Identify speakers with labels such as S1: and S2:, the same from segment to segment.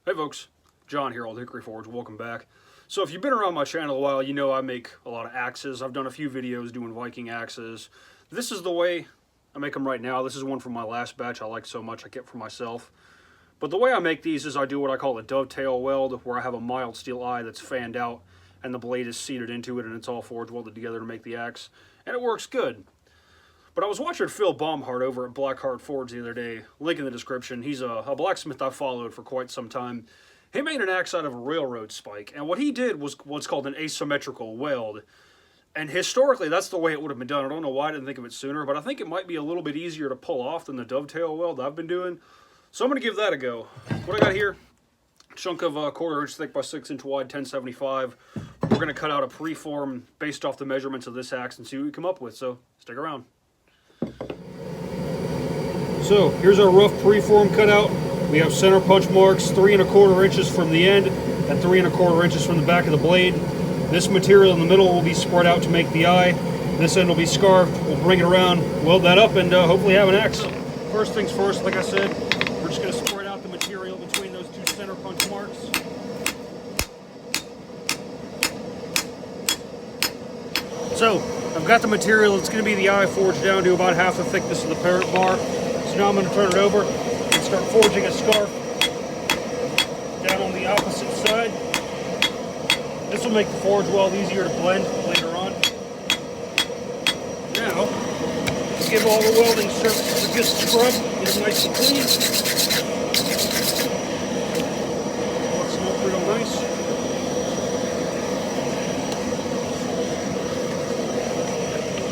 S1: Hey folks, John here, Old Hickory Forge. Welcome back. So if you've been around my channel a while, you know I make a lot of axes. I've done a few videos doing Viking axes. This is the way I make them right now. This is one from my last batch I liked so much I kept for myself. But the way I make these is I do what I call a dovetail weld, where I have a mild steel eye that's fanned out and the blade is seated into it and it's all forge welded together to make the axe. And it works good. But I was watching Phil Baumhart over at Blackheart Forge the other day, link in the description. He's a blacksmith I've followed for quite some time. He made an axe out of a railroad spike, and what he did was what's called an asymmetrical weld. And historically, that's the way it would have been done. I don't know why I didn't think of it sooner, but I think it might be a little bit easier to pull off than the dovetail weld I've been doing. So I'm going to give that a go. What I got here, chunk of 1/4 inch thick by 6 inch wide, 1075. We're going to cut out a preform based off the measurements of this axe and see what we come up with, so stick around. So here's our rough preform cutout. We have center punch marks 3 1/4 inches from the end and 3 1/4 inches from the back of the blade. This material in the middle will be spread out to make the eye. This end will be scarfed. We'll bring it around, weld that up, and hopefully have an axe. First things first, like I said, we're just going to spread out the material between those 2 center punch marks. So I've got the material that's going to be the eye forged down to about half the thickness of the parent bar. So now I'm going to turn it over and start forging a scarf down on the opposite side. This will make the forge weld easier to blend later on. Now, give all the welding surfaces a good scrub, get them nice and clean. Looks smoked real nice.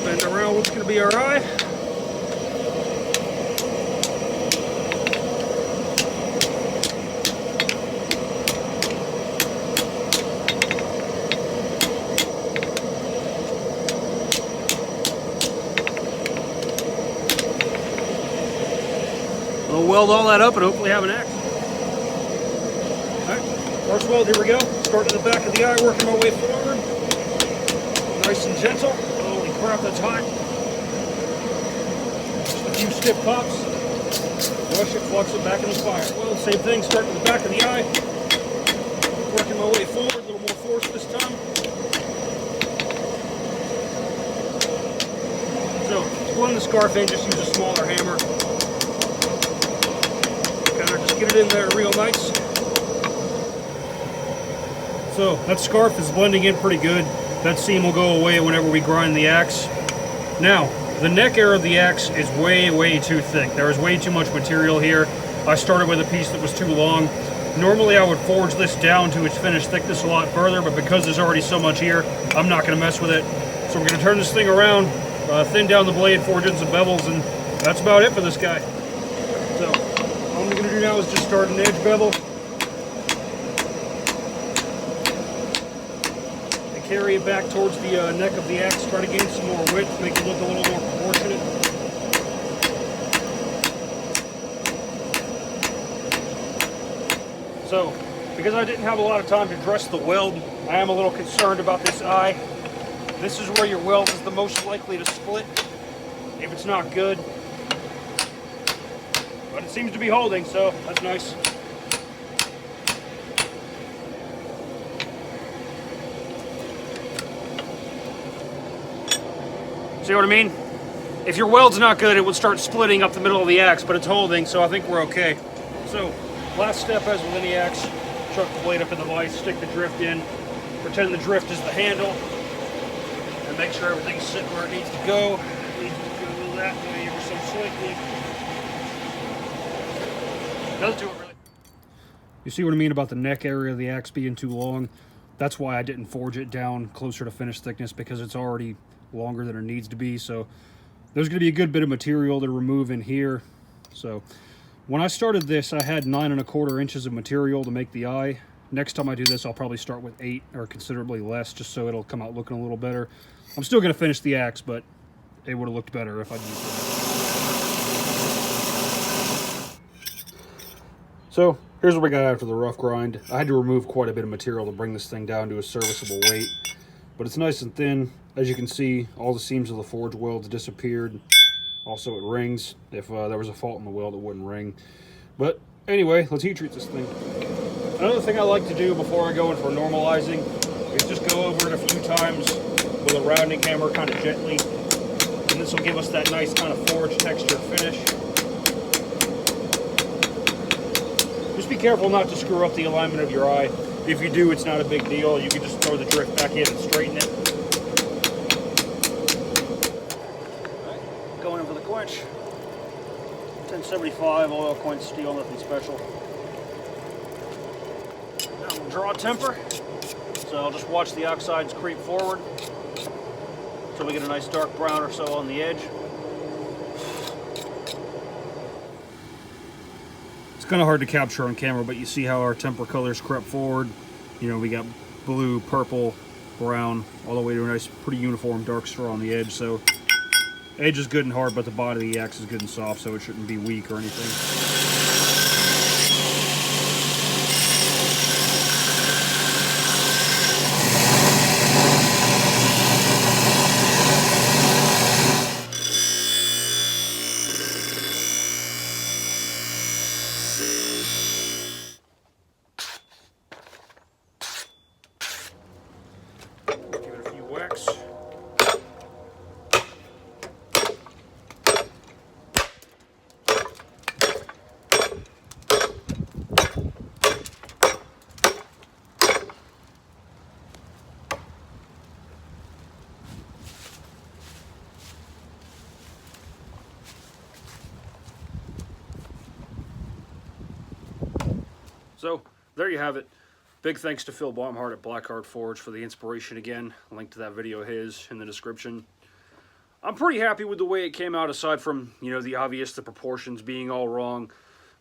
S1: Bend around what's going to be our eye. We'll weld all that up and hopefully have an axe. Alright, first weld, here we go. Starting at the back of the eye, working my way forward. Nice and gentle. Holy crap, that's hot. Just a few stiff pops. Rush it, flux it back in the fire. Well, same thing, starting at the back of the eye. Working my way forward, a little more force this time. So, to blend the scarf in, just use a smaller hammer. Just get it in there real nice. So that scarf is blending in pretty good. That seam will go away whenever we grind the axe. Now, the neck area of the axe is way too thick. There is way too much material here. I started with a piece that was too long. Normally I would forge this down to its finished thickness a lot further, but because there's already so much here, I'm not going to mess with it. So we're going to turn this thing around, thin down the blade, forge in some bevels, and that's about it for this guy. So all I'm going to do now is just start an edge bevel and carry it back towards the neck of the axe, try to gain some more width, make it look a little more proportionate. So, because I didn't have a lot of time to dress the weld, I am a little concerned about this eye. This is where your weld is the most likely to split if it's not good. But it seems to be holding, so that's nice. See what I mean? If your weld's not good, it would start splitting up the middle of the axe, but it's holding, so I think we're okay. So, last step, as with any axe, chuck the blade up in the vise, stick the drift in, pretend the drift is the handle, and make sure everything's sitting where it needs to go. It needs to go a little that way ever so slightly. Doesn't do it really. You see what I mean about the neck area of the axe being too long? That's why I didn't forge it down closer to finished thickness, because it's already longer than it needs to be. So there's going to be a good bit of material to remove in here. So when I started this, I had 9 1/4 inches of material to make the eye. Next time I do this, I'll probably start with 8 or considerably less, just so it'll come out looking a little better. I'm still going to finish the axe, but it would have looked better if I'd used it. So here's what we got after the rough grind. I had to remove quite a bit of material to bring this thing down to a serviceable weight, but it's nice and thin. As you can see, all the seams of the forge welds disappeared. Also, it rings. If there was a fault in the weld, it wouldn't ring. But anyway, let's heat treat this thing. Another thing I like to do before I go in for normalizing is just go over it a few times with a rounding hammer kind of gently. And this will give us that nice kind of forged texture finish. Just be careful not to screw up the alignment of your eye. If you do, it's not a big deal. You can just throw the drift back in and straighten it. Going in for the quench. 1075 oil quench steel, nothing special. Now we'll draw temper. So I'll just watch the oxides creep forward until we get a nice dark brown or so on the edge. It's kind of hard to capture on camera, but you see how our temper colors crept forward. You know, we got blue, purple, brown, all the way to a nice, pretty uniform dark straw on the edge. So edge is good and hard, but the body of the axe is good and soft, so it shouldn't be weak or anything. Give it a few whacks. So, there you have it. Big thanks to Phil Baumhart at Blackheart Forge for the inspiration again. Link to that video of his in the description. I'm pretty happy with the way it came out, aside from, you know, the obvious, the proportions being all wrong.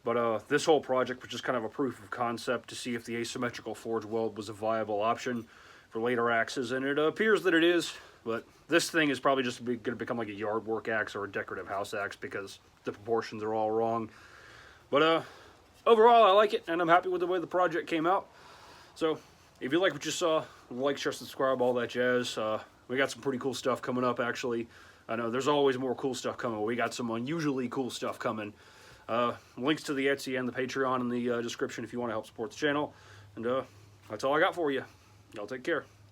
S1: But this whole project was just kind of a proof of concept to see if the asymmetrical forge weld was a viable option for later axes, and it appears that it is. But this thing is probably just going to become like a yard work axe or a decorative house axe because the proportions are all wrong. But overall, I like it, and I'm happy with the way the project came out. So, if you like what you saw, like, share, subscribe, all that jazz. We got some pretty cool stuff coming up, actually. I know there's always more cool stuff coming. We got some unusually cool stuff coming. Links to the Etsy and the Patreon in the description if you want to help support the channel. And that's all I got for you. Y'all take care.